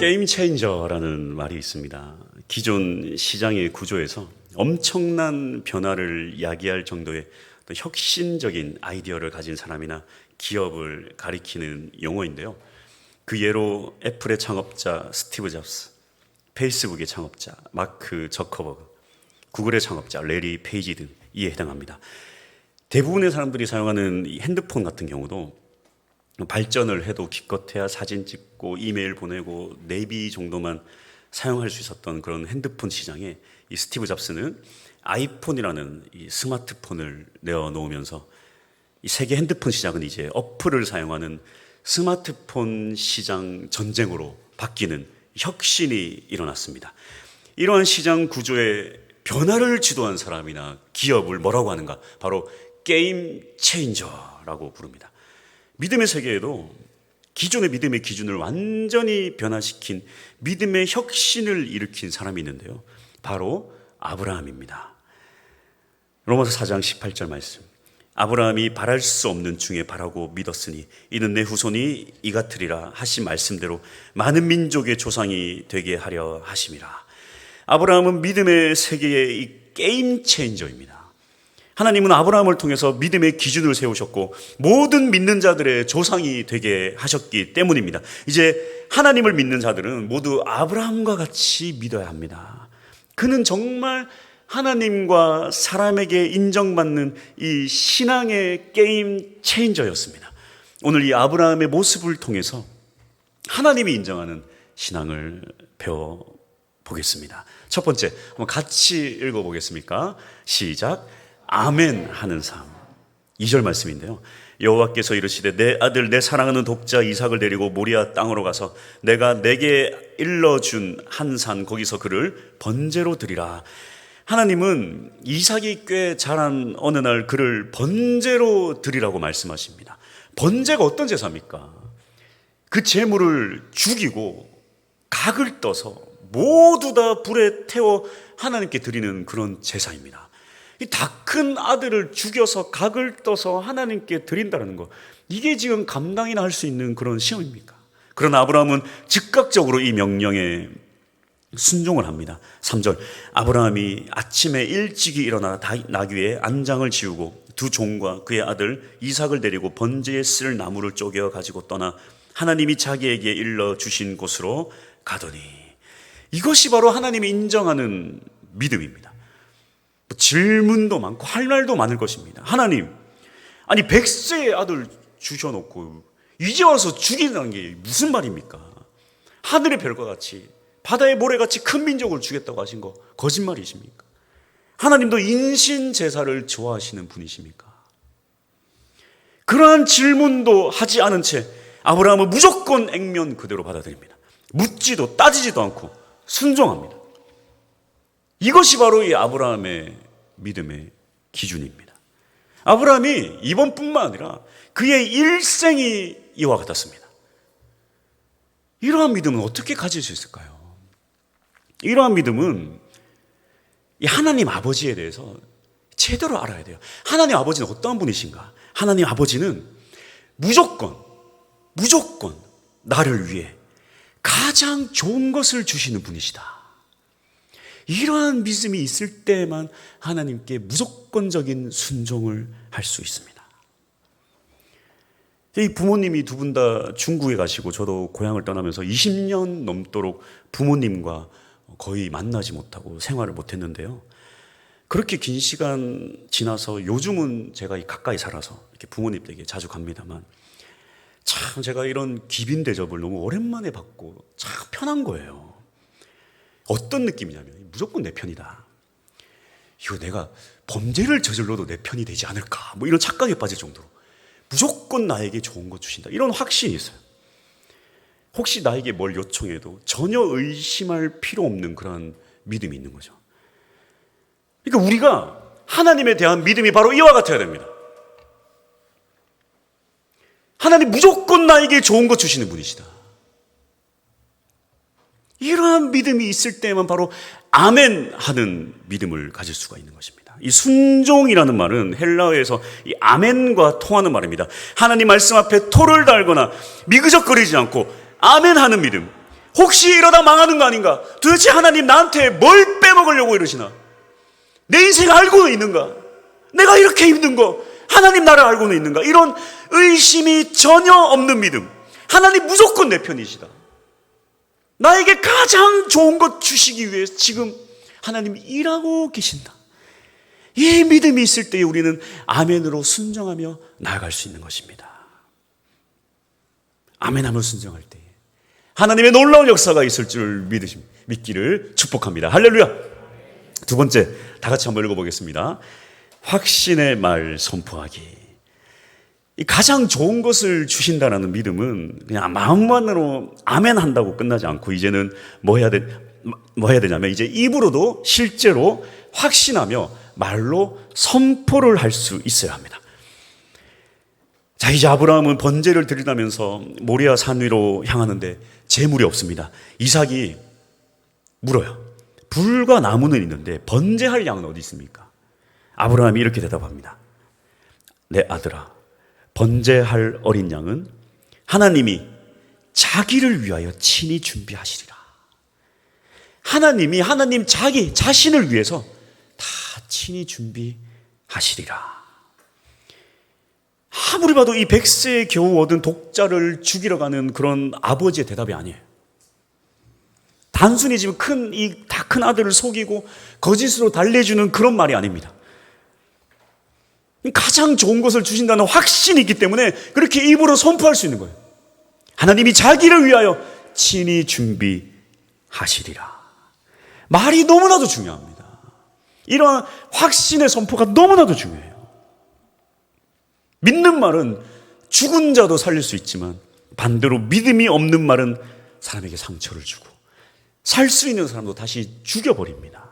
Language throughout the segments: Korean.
게임 체인저라는 말이 있습니다. 기존 시장의 구조에서 엄청난 변화를 야기할 정도의 또 혁신적인 아이디어를 가진 사람이나 기업을 가리키는 용어인데요. 그 예로 애플의 창업자 스티브 잡스, 페이스북의 창업자 마크 저커버그, 구글의 창업자 레리 페이지 등에 해당합니다. 대부분의 사람들이 사용하는 이 핸드폰 같은 경우도 발전을 해도 기껏해야 사진 찍고 이메일 보내고 내비 정도만 사용할 수 있었던 그런 핸드폰 시장에 이 스티브 잡스는 아이폰이라는 이 스마트폰을 내어놓으면서 이 세계 핸드폰 시장은 이제 어플을 사용하는 스마트폰 시장 전쟁으로 바뀌는 혁신이 일어났습니다. 이러한 시장 구조의 변화를 주도한 사람이나 기업을 뭐라고 하는가? 바로 게임 체인저라고 부릅니다. 믿음의 세계에도 기존의 믿음의 기준을 완전히 변화시킨 믿음의 혁신을 일으킨 사람이 있는데요. 바로 아브라함입니다. 로마서 4장 18절 말씀. 아브라함이 바랄 수 없는 중에 바라고 믿었으니 이는 내 후손이 이같으리라 하신 말씀대로 많은 민족의 조상이 되게 하려 하심이라. 아브라함은 믿음의 세계의 이 게임 체인저입니다. 하나님은 아브라함을 통해서 믿음의 기준을 세우셨고 모든 믿는 자들의 조상이 되게 하셨기 때문입니다. 이제 하나님을 믿는 자들은 모두 아브라함과 같이 믿어야 합니다. 그는 정말 하나님과 사람에게 인정받는 이 신앙의 게임 체인저였습니다. 오늘 이 아브라함의 모습을 통해서 하나님이 인정하는 신앙을 배워보겠습니다. 첫 번째, 한번 같이 읽어보겠습니까? 시작. 아멘 하는 삶. 2절 말씀인데요. 여호와께서 이르시되 내 아들 내 사랑하는 독자 이삭을 데리고 모리아 땅으로 가서 내가 내게 일러준 한 산 거기서 그를 번제로 드리라. 하나님은 이삭이 꽤 자란 어느 날 그를 번제로 드리라고 말씀하십니다. 번제가 어떤 제사입니까? 그 제물을 죽이고 각을 떠서 모두 다 불에 태워 하나님께 드리는 그런 제사입니다. 이 다 큰 아들을 죽여서 각을 떠서 하나님께 드린다는 거, 이게 지금 감당이나 할 수 있는 그런 시험입니까? 그러나 아브라함은 즉각적으로 이 명령에 순종을 합니다. 3절. 아브라함이 아침에 일찍이 일어나 나귀의 안장을 지우고 두 종과 그의 아들 이삭을 데리고 번제에 쓸 나무를 쪼개어 가지고 떠나 하나님이 자기에게 일러 주신 곳으로 가더니, 이것이 바로 하나님이 인정하는 믿음입니다. 질문도 많고 할 말도 많을 것입니다. 하나님, 아니 100세의 아들 주셔놓고 이제 와서 죽이라는 게 무슨 말입니까? 하늘의 별과 같이 바다의 모래같이 큰 민족을 주겠다고 하신 거 거짓말이십니까? 하나님도 인신 제사를 좋아하시는 분이십니까? 그러한 질문도 하지 않은 채 아브라함은 무조건 액면 그대로 받아들입니다. 묻지도 따지지도 않고 순종합니다. 이것이 바로 이 아브라함의 믿음의 기준입니다. 아브라함이 이번뿐만 아니라 그의 일생이 이와 같았습니다. 이러한 믿음은 어떻게 가질 수 있을까요? 이러한 믿음은 이 하나님 아버지에 대해서 제대로 알아야 돼요. 하나님 아버지는 어떠한 분이신가? 하나님 아버지는 무조건 나를 위해 가장 좋은 것을 주시는 분이시다. 이러한 믿음이 있을 때만 하나님께 무조건적인 순종을 할 수 있습니다. 이 부모님이 두 분 다 중국에 가시고 저도 고향을 떠나면서 20년 넘도록 부모님과 거의 만나지 못하고 생활을 못했는데요. 그렇게 긴 시간 지나서 요즘은 제가 가까이 살아서 이렇게 부모님 댁에 자주 갑니다만, 참 제가 이런 귀빈 대접을 너무 오랜만에 받고 참 편한 거예요. 어떤 느낌이냐면 무조건 내 편이다. 이거 내가 범죄를 저질러도 내 편이 되지 않을까, 뭐 이런 착각에 빠질 정도로 무조건 나에게 좋은 것 주신다, 이런 확신이 있어요. 혹시 나에게 뭘 요청해도 전혀 의심할 필요 없는 그런 믿음이 있는 거죠. 그러니까 우리가 하나님에 대한 믿음이 바로 이와 같아야 됩니다. 하나님 무조건 나에게 좋은 것 주시는 분이시다. 이러한 믿음이 있을 때만 바로 아멘 하는 믿음을 가질 수가 있는 것입니다. 이 순종이라는 말은 헬라어에서 이 아멘과 통하는 말입니다. 하나님 말씀 앞에 토를 달거나 미그적거리지 않고 아멘 하는 믿음. 혹시 이러다 망하는 거 아닌가? 도대체 하나님 나한테 뭘 빼먹으려고 이러시나? 내 인생 알고는 있는가? 내가 이렇게 힘든 거 하나님 나를 알고는 있는가? 이런 의심이 전혀 없는 믿음. 하나님 무조건 내 편이시다. 나에게 가장 좋은 것 주시기 위해 지금 하나님이 일하고 계신다. 이 믿음이 있을 때에 우리는 아멘으로 순종하며 나아갈 수 있는 것입니다. 아멘하며 순종할 때에 하나님의 놀라운 역사가 있을 줄 믿기를 축복합니다. 할렐루야. 두 번째, 다 같이 한번 읽어보겠습니다. 확신의 말 선포하기. 이 가장 좋은 것을 주신다라는 믿음은 그냥 마음만으로 아멘 한다고 끝나지 않고 이제는 뭐 해야 되냐면 이제 입으로도 실제로 확신하며 말로 선포를 할 수 있어야 합니다. 자, 이제 아브라함은 번제를 드리다면서 모리아 산 위로 향하는데 재물이 없습니다. 이삭이 물어요. 불과 나무는 있는데 번제할 양은 어디 있습니까? 아브라함이 이렇게 대답합니다. 내 아들아, 번제할 어린 양은 하나님이 자기를 위하여 친히 준비하시리라. 하나님이 하나님 자신을 위해서 다 친히 준비하시리라. 아무리 봐도 이 100세에 겨우 얻은 독자를 죽이러 가는 그런 아버지의 대답이 아니에요. 단순히 지금 다 큰 아들을 속이고 거짓으로 달래주는 그런 말이 아닙니다. 가장 좋은 것을 주신다는 확신이 있기 때문에 그렇게 입으로 선포할 수 있는 거예요. 하나님이 자기를 위하여 친히 준비하시리라. 말이 너무나도 중요합니다. 이러한 확신의 선포가 너무나도 중요해요. 믿는 말은 죽은 자도 살릴 수 있지만 반대로 믿음이 없는 말은 사람에게 상처를 주고 살 수 있는 사람도 다시 죽여버립니다.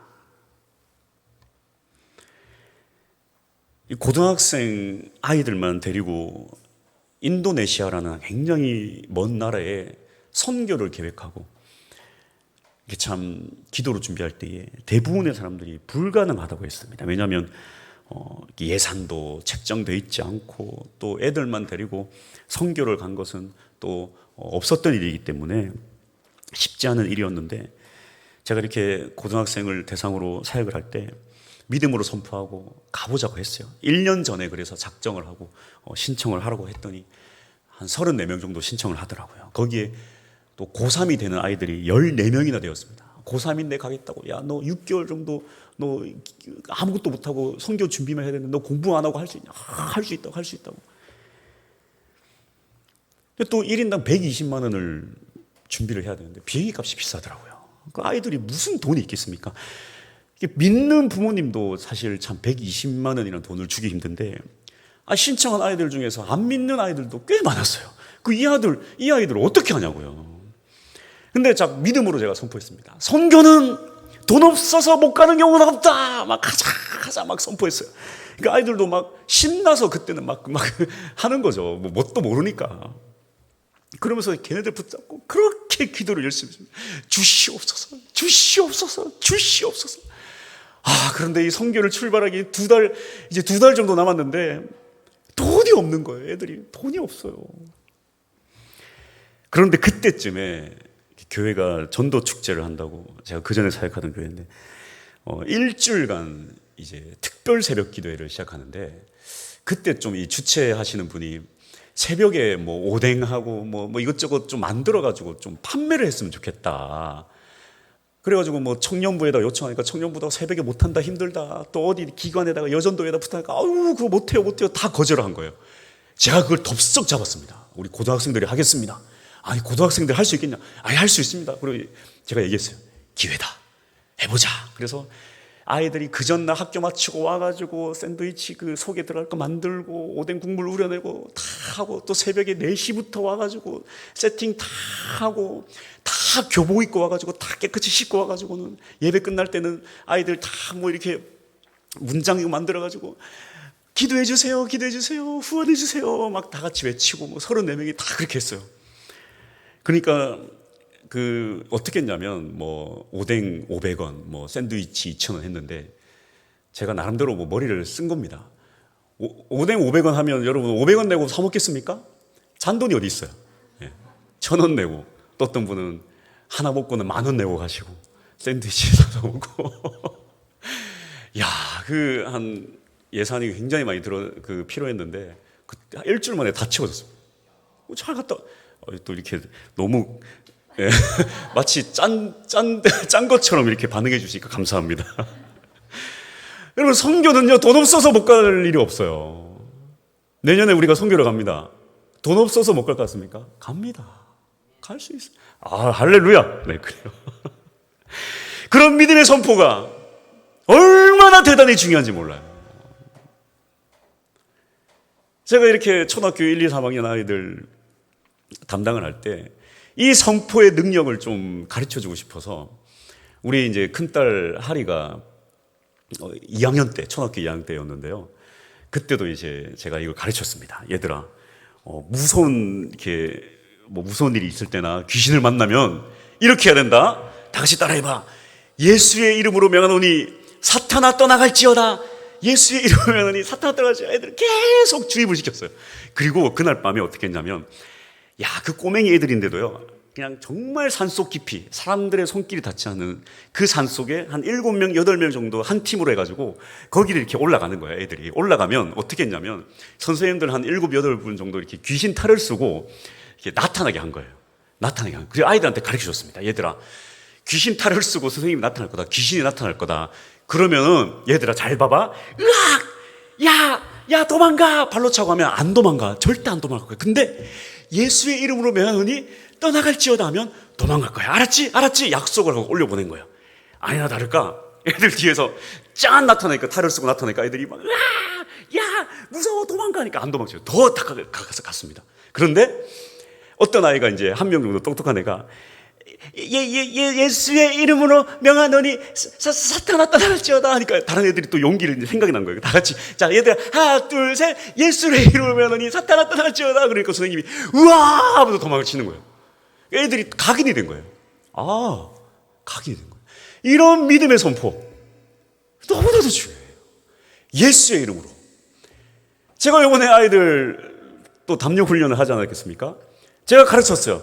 고등학생 아이들만 데리고 인도네시아라는 굉장히 먼 나라에 선교를 계획하고 참 기도로 준비할 때에 대부분의 사람들이 불가능하다고 했습니다. 왜냐하면 예산도 책정되어 있지 않고 또 애들만 데리고 선교를 간 것은 또 없었던 일이기 때문에 쉽지 않은 일이었는데 제가 이렇게 고등학생을 대상으로 사역을 할 때 믿음으로 선포하고 가보자고 했어요. 1년 전에 그래서 작정을 하고 신청을 하라고 했더니 한 34명 정도 신청을 하더라고요. 거기에 또 고3이 되는 아이들이 14명이나 되었습니다. 고3인데 가겠다고. 야, 너 6개월 정도 너 아무것도 못하고 선교 준비만 해야 되는데 너 공부 안 하고 할 수 있냐? 할 수 있다고, 할 수 있다고. 또 1인당 120만 원을 준비를 해야 되는데 비행기 값이 비싸더라고요. 그 아이들이 무슨 돈이 있겠습니까? 믿는 부모님도 사실 참 120만 원이라는 돈을 주기 힘든데 신청한 아이들 중에서 안 믿는 아이들도 꽤 많았어요. 이 아이들 어떻게 하냐고요. 근데 믿음으로 제가 선포했습니다. 선교는 돈 없어서 못 가는 경우는 없다. 막 가자 막 선포했어요. 그러니까 아이들도 막 신나서 그때는 막 하는 거죠. 뭐 뭣도 모르니까. 그러면서 걔네들 붙잡고 그렇게 기도를 열심히 했습니다. 주시옵소서, 주시옵소서, 주시옵소서. 그런데 이 선교를 출발하기 이제 두 달 정도 남았는데 돈이 없는 거예요. 애들이 돈이 없어요. 그런데 그때쯤에 교회가 전도 축제를 한다고, 제가 그 전에 사역하던 교회인데 일주일간 이제 특별 새벽 기도회를 시작하는데 그때 좀 이 주최하시는 분이 새벽에 뭐 오뎅하고 뭐 이것저것 좀 만들어가지고 좀 판매를 했으면 좋겠다. 그래가지고 뭐 청년부에다 요청하니까 청년부도 새벽에 못한다, 힘들다. 또 어디 기관에다가 여전도에다 부탁하니까 그거 못해요 다 거절을 한 거예요. 제가 그걸 덥석 잡았습니다. 우리 고등학생들이 하겠습니다. 아니 고등학생들 할 수 있겠냐? 아니 할 수 있습니다. 그리고 제가 얘기했어요. 기회다. 해보자. 그래서 아이들이 그 전날 학교 마치고 와가지고 샌드위치 그 속에 들어갈 거 만들고 오뎅 국물 우려내고 다 하고 또 새벽에 4시부터 와가지고 세팅 다 하고 다 교복 입고 와가지고 다 깨끗이 씻고 와가지고는 예배 끝날 때는 아이들 다 뭐 이렇게 문장 이거 만들어가지고 기도해 주세요, 기도해 주세요, 후원해 주세요 막 다 같이 외치고 뭐 34명이 다 그렇게 했어요. 그러니까 어떻게 했냐면 뭐 오뎅 500원, 뭐 샌드위치 2,000원 했는데 제가 나름대로 뭐 머리를 쓴 겁니다. 오뎅 500원 하면 여러분 500원 내고 사 먹겠습니까? 잔돈이 어디 있어요? 1,000원 내고 또 어떤 분은 하나 먹고는 10,000원 내고 가시고 샌드위치 사서 먹고 야, 한 예산이 굉장히 많이 필요했는데 일주일 만에 다 채워졌어요. 잘 갔다 또 이렇게 너무 예, 마치 짠 것처럼 이렇게 반응해 주시니까 감사합니다. 여러분, 선교는요 돈 없어서 못 갈 일이 없어요. 내년에 우리가 선교를 갑니다. 돈 없어서 못 갈 것 같습니까? 갑니다. 갈 수 있어요. 할렐루야. 네, 그래요. 그런 믿음의 선포가 얼마나 대단히 중요한지 몰라요. 제가 이렇게 초등학교 1, 2, 3학년 아이들 담당을 할 때 이 선포의 능력을 좀 가르쳐 주고 싶어서 우리 이제 큰딸 하리가 2학년 때, 초등학교 2학년 때였는데요. 그때도 이제 제가 이걸 가르쳤습니다. 얘들아, 무서운 일이 있을 때나 귀신을 만나면 이렇게 해야 된다. 다 같이 따라해봐. 예수의 이름으로 명하노니 사탄아 떠나갈지어다. 예수의 이름으로 명하노니 사탄아 떠나갈지어다. 애들 계속 주입을 시켰어요. 그리고 그날 밤에 어떻게 했냐면, 그 꼬맹이 애들인데도요, 그냥 정말 산속 깊이 사람들의 손길이 닿지 않는 그 산속에 한 7명, 8명 정도 한 팀으로 해가지고 거기를 이렇게 올라가는 거예요. 애들이 올라가면 어떻게 했냐면 선생님들 한 7, 8분 정도 이렇게 귀신 탈을 쓰고 이렇게 나타나게 한 거예요. 그래서 아이들한테 가르쳐 줬습니다. 얘들아, 귀신 탈을 쓰고 선생님이 나타날 거다. 귀신이 나타날 거다. 그러면은 얘들아 잘 봐봐. 으악! 야 도망가! 발로 차고 하면 안 도망가. 절대 안 도망갈 거야. 근데 예수의 이름으로 명하노니 떠나갈지어다 하면 도망갈 거야. 알았지? 약속을 하고 올려보낸 거예요. 아니나 다를까 애들 뒤에서 짠 나타나니까, 탈을 쓰고 나타나니까 애들이 막 야 무서워 도망가니까 안 도망쳐요. 더 가까이서 갔습니다. 그런데 어떤 아이가 이제 한 명 정도 똑똑한 애가 예수의 이름으로 명하노니 사탄아 떠나갈지어다 하니까 다른 애들이 또 용기를 생각이 난 거예요. 다 같이 자 얘들아 하나 둘 셋 예수의 이름으로 명하노니 사탄아 떠나갈지어다. 그러니까 선생님이 우와 하면서 도망을 치는 거예요. 애들이 각인이 된 거예요. 각인이 된 거예요. 이런 믿음의 선포 너무나도 중요해요. 예수의 이름으로. 제가 이번에 아이들 또 담력 훈련을 하지 않았겠습니까? 제가 가르쳤어요.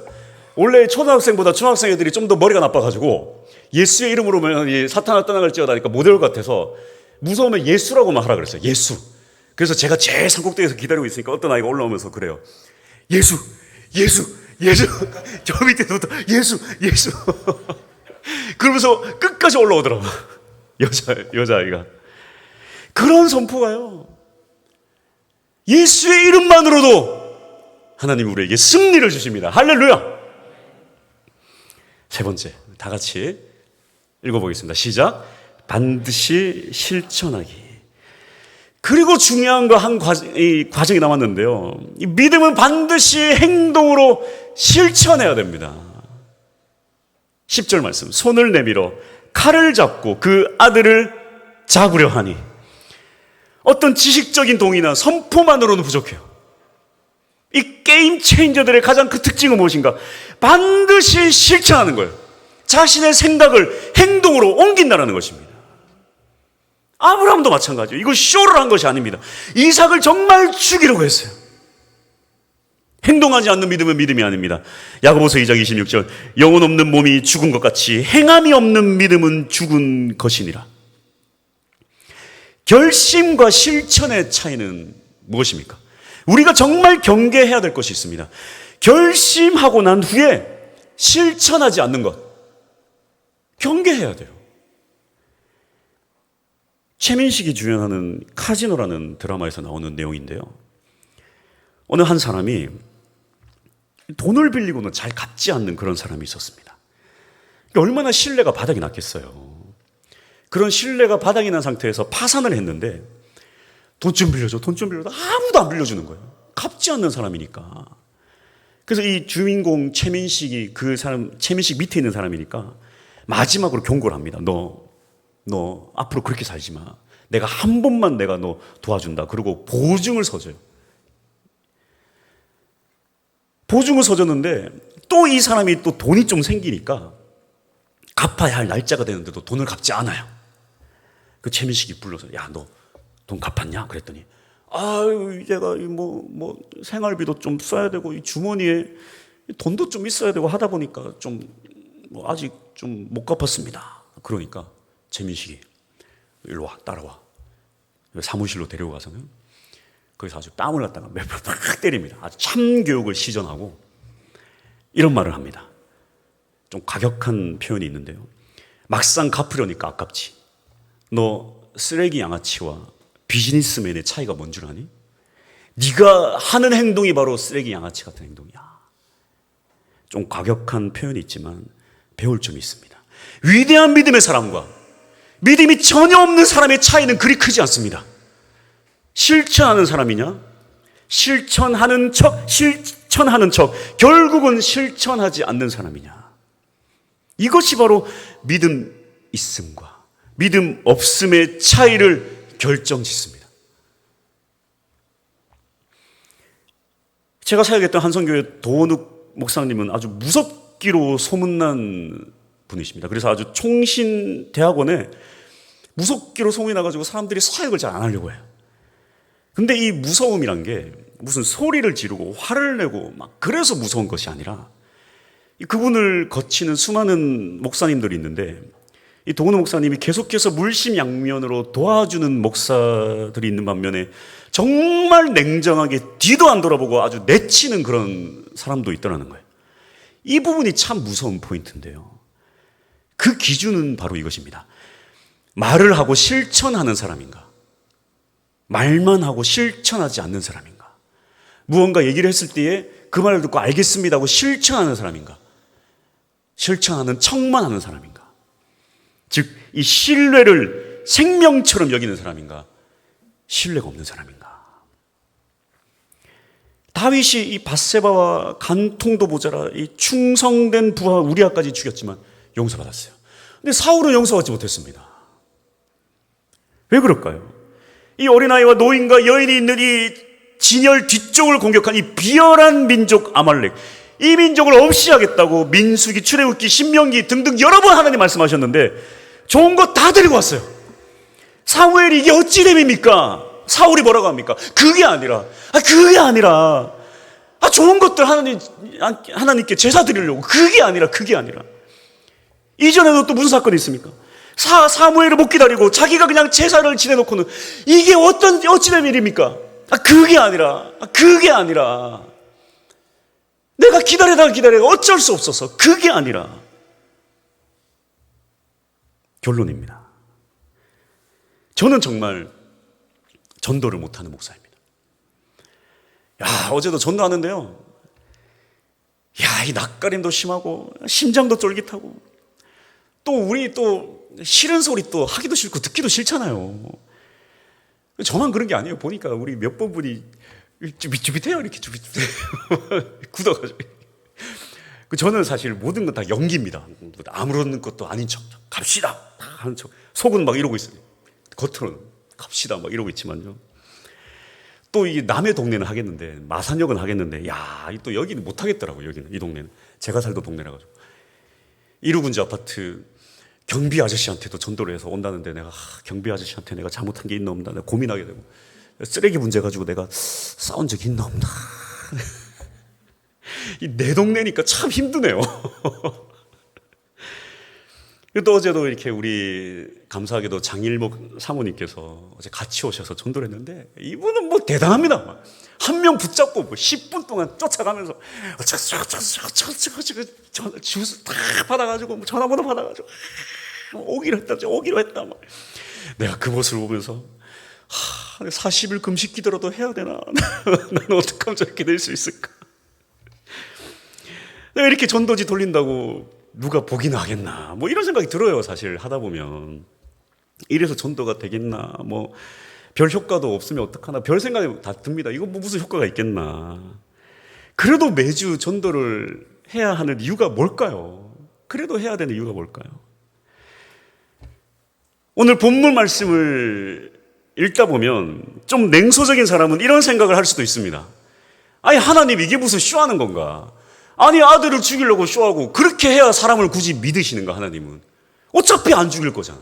원래 초등학생보다 중학생 애들이 좀 더 머리가 나빠가지고 예수의 이름으로 사탄아 떠나갈지어다 하니까 모델 같아서 무서우면 예수라고만 하라 그랬어요. 예수. 그래서 제가 제일 산꼭대기에서 기다리고 있으니까 어떤 아이가 올라오면서 그래요. 예수. 저 밑에서부터 예수. 그러면서 끝까지 올라오더라고. 여자아이가. 그런 선포가요. 예수의 이름만으로도 하나님 우리에게 승리를 주십니다. 할렐루야. 세 번째, 다 같이 읽어보겠습니다. 시작. 반드시 실천하기. 그리고 중요한 거 한 과정이 남았는데요. 이 믿음은 반드시 행동으로 실천해야 됩니다. 10절 말씀. 손을 내밀어 칼을 잡고 그 아들을 잡으려 하니. 어떤 지식적인 동의나 선포만으로는 부족해요. 이 게임 체인저들의 가장 큰 특징은 무엇인가? 반드시 실천하는 거예요. 자신의 생각을 행동으로 옮긴다는 것입니다. 아브라함도 마찬가지예요. 이거 쇼를 한 것이 아닙니다. 이삭을 정말 죽이려고 했어요. 행동하지 않는 믿음은 믿음이 아닙니다. 야고보서 2장 26절 영혼 없는 몸이 죽은 것 같이 행함이 없는 믿음은 죽은 것이니라. 결심과 실천의 차이는 무엇입니까? 우리가 정말 경계해야 될 것이 있습니다. 결심하고 난 후에 실천하지 않는 것. 경계해야 돼요. 최민식이 주연하는 카지노라는 드라마에서 나오는 내용인데요. 어느 한 사람이 돈을 빌리고는 잘 갚지 않는 그런 사람이 있었습니다. 얼마나 신뢰가 바닥이 났겠어요. 그런 신뢰가 바닥이 난 상태에서 파산을 했는데 돈 좀 빌려줘. 아무도 안 빌려주는 거예요. 갚지 않는 사람이니까. 그래서 이 주인공 최민식이 최민식 밑에 있는 사람이니까 마지막으로 경고를 합니다. 너 앞으로 그렇게 살지 마. 내가 한 번만 내가 너 도와준다. 그리고 보증을 서줘요. 보증을 서줬는데 또 이 사람이 또 돈이 좀 생기니까 갚아야 할 날짜가 되는데도 돈을 갚지 않아요. 그 최민식이 불러서 야, 너 돈 갚았냐? 그랬더니 제가 뭐 생활비도 좀 써야 되고 이 주머니에 돈도 좀 있어야 되고 하다 보니까 좀 뭐 아직 좀 못 갚았습니다. 그러니까 최민식이 일로 와, 따라와. 사무실로 데리고 가서는 거기서 아주 땀을 갖다가 몇 번 팍 때립니다. 아주 참교육을 시전하고 이런 말을 합니다. 좀 과격한 표현이 있는데요. 막상 갚으려니까 아깝지. 너 쓰레기 양아치와 비즈니스맨의 차이가 뭔 줄 아니? 네가 하는 행동이 바로 쓰레기 양아치 같은 행동이야. 좀 과격한 표현이 있지만 배울 점이 있습니다. 위대한 믿음의 사람과 믿음이 전혀 없는 사람의 차이는 그리 크지 않습니다. 실천하는 사람이냐? 실천하는 척, 결국은 실천하지 않는 사람이냐? 이것이 바로 믿음 있음과 믿음 없음의 차이를 결정짓습니다. 제가 사역했던 한성교회 도원욱 목사님은 아주 무섭기로 소문난 분이십니다. 그래서 아주 총신대학원에 무섭기로 소문이 나가지고 사람들이 사역을 잘 안 하려고 해요. 근데 이 무서움이란 게 무슨 소리를 지르고 화를 내고 막 그래서 무서운 것이 아니라 그분을 거치는 수많은 목사님들이 있는데 이 도은호 목사님이 계속해서 물심양면으로 도와주는 목사들이 있는 반면에 정말 냉정하게 뒤도 안 돌아보고 아주 내치는 그런 사람도 있더라는 거예요. 이 부분이 참 무서운 포인트인데요. 그 기준은 바로 이것입니다. 말을 하고 실천하는 사람인가? 말만 하고 실천하지 않는 사람인가? 무언가 얘기를 했을 때에 그 말을 듣고 알겠습니다 하고 실천하는 사람인가? 실천하는 척만 하는 사람인가? 즉, 이 신뢰를 생명처럼 여기는 사람인가? 신뢰가 없는 사람인가? 다윗이 이 밧세바와 간통도 모자라 이 충성된 부하 우리아까지 죽였지만 용서받았어요. 근데 사울은 용서받지 못했습니다. 왜 그럴까요? 이 어린아이와 노인과 여인이 있는 이 진열 뒤쪽을 공격한 이 비열한 민족 아말렉, 이 민족을 없이 하겠다고 민수기, 출애굽기, 신명기 등등 여러 번 하나님 말씀하셨는데 좋은 거 다 데리고 왔어요. 사무엘이 이게 어찌 됨입니까? 사울이 뭐라고 합니까? 그게 아니라 좋은 것들 하나님께 제사 드리려고 그게 아니라 이전에도 또 무슨 사건이 있습니까? 사무엘을 못 기다리고 자기가 그냥 제사를 지내놓고는 이게 어찌 된 일입니까? 그게 아니라 내가 기다리다가 어쩔 수 없어서 그게 아니라 결론입니다. 저는 정말 전도를 못하는 목사입니다. 어제도 전도하는데요. 이 낯가림도 심하고 심장도 쫄깃하고 우리 싫은 소리 하기도 싫고 듣기도 싫잖아요. 저만 그런 게 아니에요. 보니까 우리 몇 번 분이 쭈빗쭈빗해요. 이렇게 쭈빗쭈빗해요. 굳어가지고. 저는 사실 모든 건 다 연기입니다. 아무런 것도 아닌 척 갑시다 하는 척. 속은 막 이러고 있어요. 겉으로는 갑시다 막 이러고 있지만요. 또 이 남의 동네는 하겠는데 마산역은 하겠는데 또 여기는 못 하겠더라고요. 여기는 이 동네는 제가 살던 동네라 가지고 이루군지 아파트 경비 아저씨한테도 전도를 해서 온다는데 내가 경비 아저씨한테 내가 잘못한 게 있나 없나 내가 고민하게 되고 쓰레기 문제 가지고 내가 싸운 적이 있나 없나 내 동네니까 참 힘드네요. 또 어제도 이렇게 우리 감사하게도 장일목 사모님께서 어제 같이 오셔서 전도를 했는데 이분은 뭐 대단합니다. 한 명 붙잡고 10분 동안 쫓아가면서 주스 다 받아가지고 전화번호 받아가지고 오기로 했다. 내가 그 모습을 보면서 40일 금식 기도라도 해야 되나? 나는 어떻게 하면 저렇게 될 수 있을까? 내가 이렇게 전도지 돌린다고 누가 보기나 하겠나? 이런 생각이 들어요. 사실 하다 보면 이래서 전도가 되겠나? 별 효과도 없으면 어떡하나? 별 생각이 다 듭니다. 이거 무슨 효과가 있겠나? 그래도 매주 전도를 해야 하는 이유가 뭘까요? 그래도 해야 되는 이유가 뭘까요? 오늘 본문 말씀을 읽다 보면 좀 냉소적인 사람은 이런 생각을 할 수도 있습니다. 하나님 이게 무슨 쇼하는 건가? 아들을 죽이려고 쇼하고 그렇게 해야 사람을 굳이 믿으시는가 하나님은? 어차피 안 죽일 거잖아.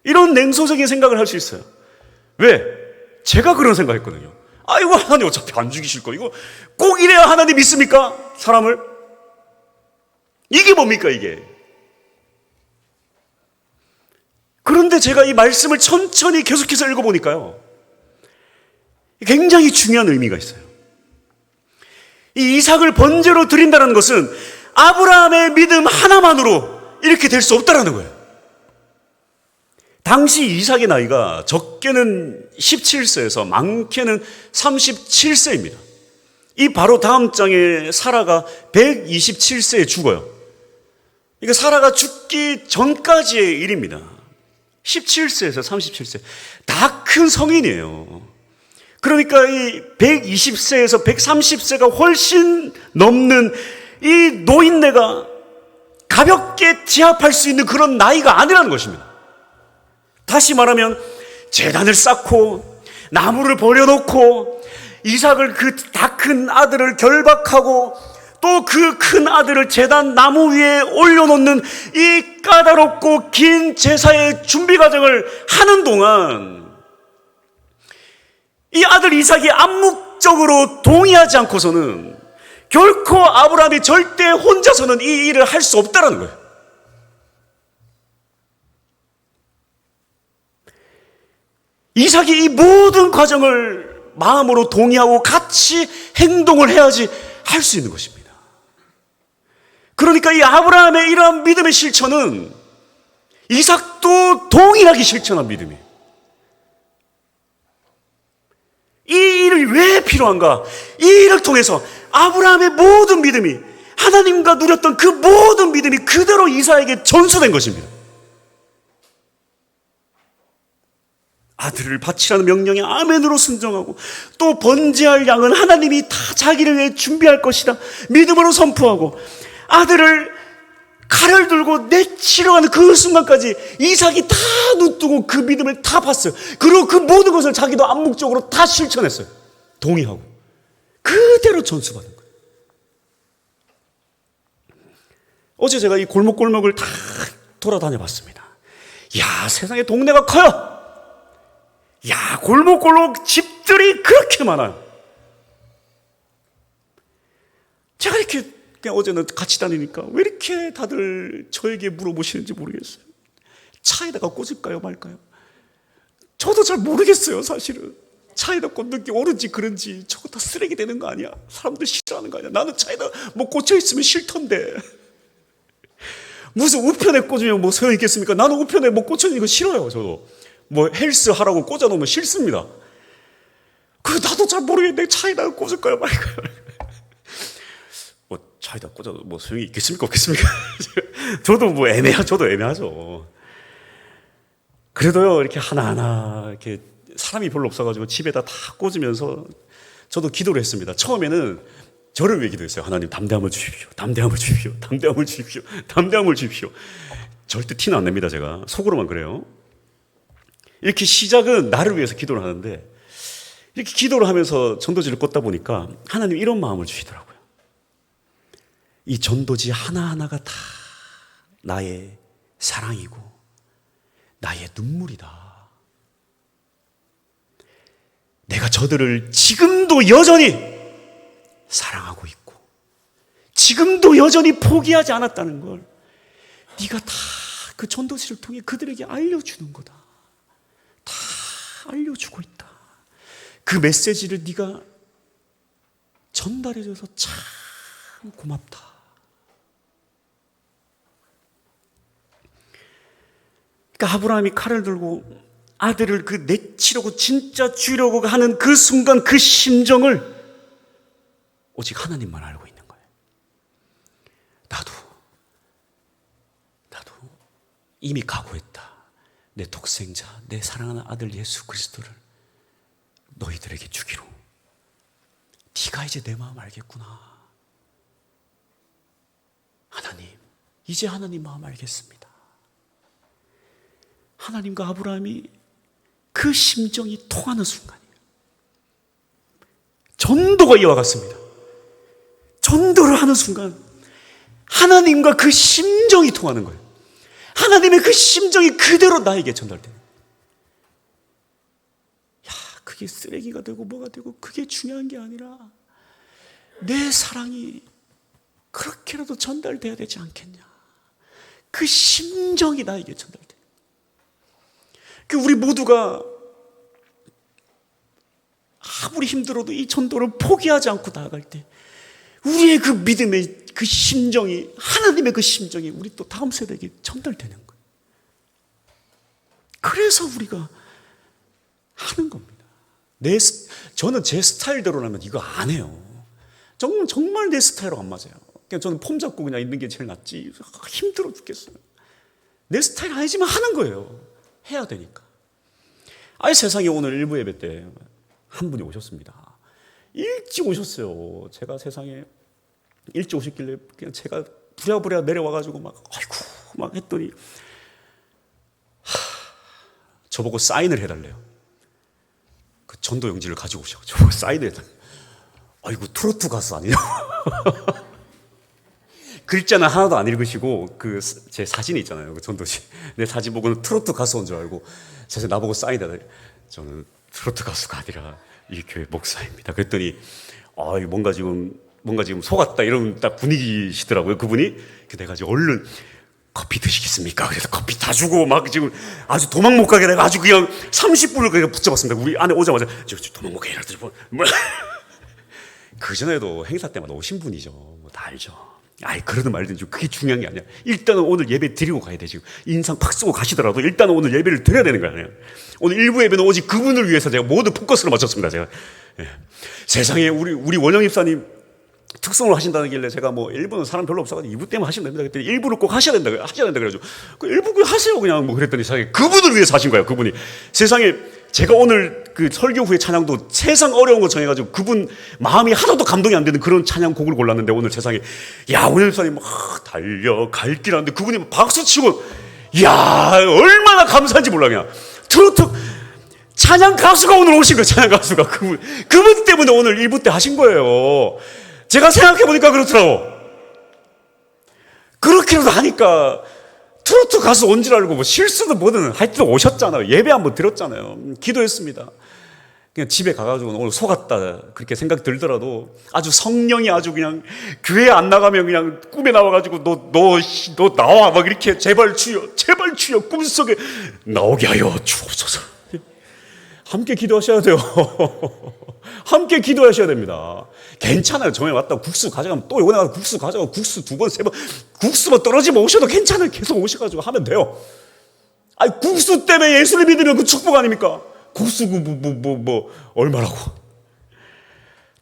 이런 냉소적인 생각을 할 수 있어요. 왜? 제가 그런 생각했거든요. 하나님 어차피 안 죽이실 거 이거 꼭 이래야 하나님 믿습니까? 사람을? 이게 뭡니까 이게? 그런데 제가 이 말씀을 천천히 계속해서 읽어보니까요, 굉장히 중요한 의미가 있어요. 이 이삭을 번제로 드린다는 것은 아브라함의 믿음 하나만으로 이렇게 될 수 없다는 거예요. 당시 이삭의 나이가 적게는 17세에서 많게는 37세입니다. 이 바로 다음 장에 사라가 127세에 죽어요. 그러니까 사라가 죽기 전까지의 일입니다. 17세에서 37세. 다 큰 성인이에요. 그러니까 이 120세에서 130세가 훨씬 넘는 이 노인네가 가볍게 제압할 수 있는 그런 나이가 아니라는 것입니다. 다시 말하면 제단을 쌓고 나무를 버려놓고 이삭을 그 다 큰 아들을 결박하고 또 그 큰 아들을 제단 나무 위에 올려놓는 이 까다롭고 긴 제사의 준비 과정을 하는 동안 이 아들 이삭이 암묵적으로 동의하지 않고서는 결코 아브라함이 절대 혼자서는 이 일을 할 수 없다는 거예요. 이삭이 이 모든 과정을 마음으로 동의하고 같이 행동을 해야지 할 수 있는 것입니다. 그러니까 이 아브라함의 이러한 믿음의 실천은 이삭도 동일하게 실천한 믿음이에요. 이 일이 왜 필요한가? 이 일을 통해서 아브라함의 모든 믿음이, 하나님과 누렸던 그 모든 믿음이 그대로 이삭에게 전수된 것입니다. 아들을 바치라는 명령에 아멘으로 순종하고, 또 번제할 양은 하나님이 다 자기를 위해 준비할 것이다 믿음으로 선포하고, 아들을 칼을 들고 내치려 하는 그 순간까지 이삭이 다 눈뜨고 그 믿음을 다 봤어요. 그리고 그 모든 것을 자기도 암묵적으로 다 실천했어요. 동의하고 그대로 전수받은 거예요. 어제 제가 이 골목골목을 다 돌아다녀 봤습니다. 야, 세상에 동네가 커요. 야, 골목골목 집들이 그렇게 많아요. 제가 이렇게 그냥 어제는 같이 다니니까 왜 이렇게 다들 저에게 물어보시는지 모르겠어요. 차에다가 꽂을까요 말까요? 저도 잘 모르겠어요. 사실은 차에다 꽂는 게 옳은지 그런지. 저거 다 쓰레기 되는 거 아니야? 사람들 싫어하는 거 아니야? 나는 차에다 뭐 꽂혀 있으면 싫던데. 무슨 우편에 꽂으면 뭐 소용이 있겠습니까? 나는 우편에 뭐 꽂혀 있는 거 싫어요. 저도 뭐 헬스 하라고 꽂아놓으면 싫습니다. 그 나도 잘 모르겠는데 차에다가 꽂을까요 말까요? 뭐 차에다 꽂아도 뭐 소용이 있겠습니까 없겠습니까? 저도 뭐 저도 애매하죠. 그래도요, 이렇게 하나하나 이렇게 사람이 별로 없어가지고 집에다 다 꽂으면서 저도 기도를 했습니다. 처음에는 저를 위해 기도했어요. 하나님, 담대함을 주십시오. 담대함을 주십시오. 담대함을 주십시오. 담대함을 주십시오. 절대 티는 안 냅니다. 제가 속으로만 그래요. 이렇게 시작은 나를 위해서 기도를 하는데, 이렇게 기도를 하면서 전도지를 꽂다 보니까 하나님 이런 마음을 주시더라고요. 이 전도지 하나하나가 다 나의 사랑이고 나의 눈물이다. 내가 저들을 지금도 여전히 사랑하고 있고 지금도 여전히 포기하지 않았다는 걸 네가 다 그 전도지를 통해 그들에게 알려주는 거다. 다 알려주고 있다. 그 메시지를 네가 전달해줘서 참 고맙다. 그러니까 아브라함이 칼을 들고 아들을 그 내치려고 진짜 주려고 하는 그 순간 그 심정을 오직 하나님만 알고 있는 거예요. 나도 이미 각오했다. 내 독생자, 내 사랑하는 아들 예수 그리스도를 너희들에게 주기로. 네가 이제 내 마음 알겠구나. 하나님, 이제 하나님 마음 알겠습니다. 하나님과 아브라함이 그 심정이 통하는 순간이에요. 전도가 이와 같습니다. 전도를 하는 순간 하나님과 그 심정이 통하는 거예요. 하나님의 그 심정이 그대로 나에게 전달돼요. 야, 그게 쓰레기가 되고 뭐가 되고 그게 중요한 게 아니라 내 사랑이 그렇게라도 전달돼야 되지 않겠냐. 그 심정이 나에게 전달돼. 우리 모두가 아무리 힘들어도 이 전도를 포기하지 않고 나아갈 때 우리의 그 믿음의 그 심정이, 하나님의 그 심정이 우리 또 다음 세대에게 전달되는 거예요. 그래서 우리가 하는 겁니다. 저는 제 스타일대로라면 이거 안 해요. 정말 내 스타일로 안 맞아요. 그냥 저는 폼 잡고 그냥 있는 게 제일 낫지. 힘들어 죽겠어요. 내 스타일 아니지만 하는 거예요. 해야 되니까. 아예 세상에 오늘 일부 예배 때 한 분이 오셨습니다. 일찍 오셨어요. 제가 세상에 일찍 오셨길래 그냥 제가 부랴부랴 내려와가지고 아이고 막 했더니 저보고 사인을 해달래요. 그 전도 용지를 가지고 오셔서 저보고 사인을 해달래요. 아이고 트로트 가수 아니냐? 글자는 하나도 안 읽으시고 제 사진이 있잖아요. 그 전도지. 내 사진 보고는 트로트 가수 온 줄 알고 세상에 나보고 사인해달래요. 저는 트로트 가수가 아니라 이 교회 목사입니다. 그랬더니 뭔가 지금 속았다 이런 딱 분위기시더라고요. 그분이. 내가 지금 얼른 커피 드시겠습니까? 그래서 커피 다 주고 막 지금 아주 도망 못 가게 내가 아주 그냥 30분을 그냥 붙잡았습니다. 우리 안에 오자마자 저 도망 못 가게 해라. 그 전에도 행사 때마다 오신 분이죠. 다 알죠. 그러든 말든 그게 중요한 게 아니야. 일단은 오늘 예배 드리고 가야 돼. 지금 인상 팍 쓰고 가시더라도 일단은 오늘 예배를 드려야 되는 거야. 오늘 일부 예배는 오직 그분을 위해서 제가 모두 포커스를 맞췄습니다. 제가. 세상에 우리 원영 입사님 특성을 하신다길래 제가 일부는 사람 별로 없어가지고 2부 때문에 하시면 됩니다. 그랬더니 1부를 꼭 하셔야 된다 그래가지고 그 1부 하세요 그냥 그랬더니 세상에 그분을 위해서 하신 거예요. 그분이. 세상에 제가 오늘 그 설교 후에 찬양도 세상 어려운 거 정해가지고 그분 마음이 하나도 감동이 안 되는 그런 찬양곡을 골랐는데 오늘 세상에 원영 집사님 달려 갈 길 하는데 그분이 박수 치고 얼마나 감사한지 몰라. 그냥 트로트 찬양 가수가 오늘 오신 거예요. 찬양 가수가 그분 때문에 오늘 1부 때 하신 거예요. 제가 생각해보니까 그렇더라고. 그렇게라도 하니까 트로트 가수 온 줄 알고 실수든 뭐든 하여튼 오셨잖아요. 예배 한번 드렸잖아요. 기도했습니다. 그냥 집에 가가지고 오늘 속았다 그렇게 생각 들더라도 아주 성령이 아주 그냥 교회 안 나가면 그냥 꿈에 나와가지고 너 나와 막 이렇게 제발 주여 꿈속에 나오게 하여 주옵소서. 함께 기도하셔야 돼요. 함께 기도하셔야 됩니다. 괜찮아요. 정에 왔다고 국수 가져가면 또 요번에 가서 국수 가져가고 국수 2번 3번 국수만 떨어지면 오셔도 괜찮아요. 계속 오셔가지고 하면 돼요. 국수 때문에 예수를 믿으면 그 축복 아닙니까? 국수 얼마라고.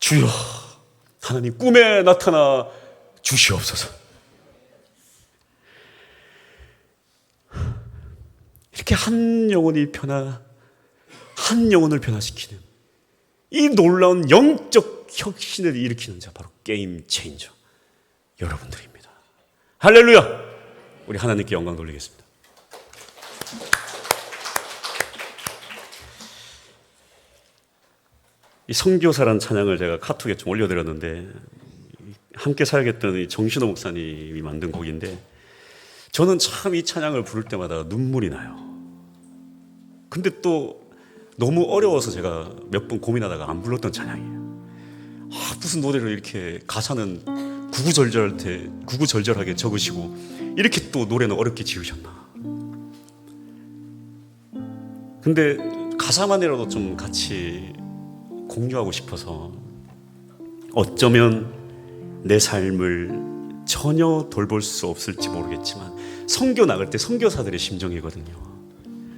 주여 하나님 꿈에 나타나 주시옵소서. 이렇게 한 영혼을 변화시키는 이 놀라운 영적 혁신을 일으키는 자 바로 게임 체인저 여러분들입니다. 할렐루야. 우리 하나님께 영광 돌리겠습니다. 이 선교사라는 찬양을 제가 카톡에 좀 올려드렸는데 함께 사역했던 이 정신호 목사님이 만든 곡인데 저는 참 이 찬양을 부를 때마다 눈물이 나요. 근데 또 너무 어려워서 제가 몇 번 고민하다가 안 불렀던 찬양이에요. 무슨 노래를 이렇게 가사는 구구절절하게 적으시고 이렇게 또 노래는 어렵게 지으셨나. 근데 가사만이라도 좀 같이 공유하고 싶어서 어쩌면 내 삶을 전혀 돌볼 수 없을지 모르겠지만 선교 나갈 때 선교사들의 심정이거든요.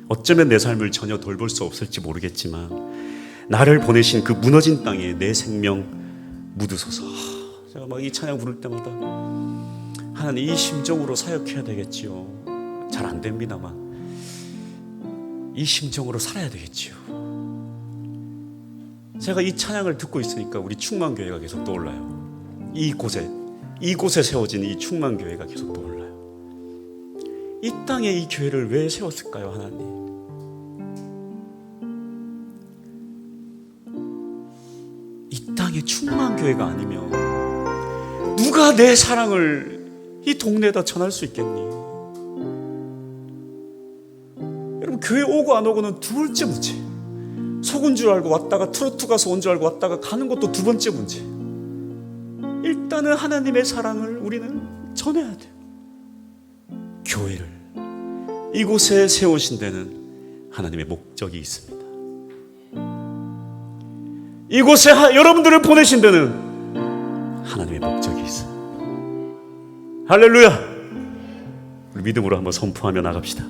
어쩌면 내 삶을 전혀 돌볼 수 없을지 모르겠지만 나를 보내신 그 무너진 땅에 내 생명 묻으소서. 제가 막 이 찬양 부를 때마다 하나님 이 심정으로 사역해야 되겠지요. 잘 안 됩니다만 이 심정으로 살아야 되겠지요. 제가 이 찬양을 듣고 있으니까 우리 충만교회가 계속 떠올라요. 이곳에 세워진 이 충만교회가 계속 떠올라요. 이 땅에 이 교회를 왜 세웠을까요, 하나님? 이 땅에 충만교회가 아니면 누가 내 사랑을 이 동네에다 전할 수 있겠니? 여러분 교회 오고 안 오고는 두 번째 문제. 속은 줄 알고 왔다가 트로트 가서 온 줄 알고 왔다가 가는 것도 두 번째 문제. 일단 있다는 하나님의 사랑을 우리는 전해야 돼요. 교회를 이곳에 세우신 데는 하나님의 목적이 있습니다. 이곳에 여러분들을 보내신 데는 하나님의 목적이 있어요. 할렐루야! 우리 믿음으로 한번 선포하며 나갑시다.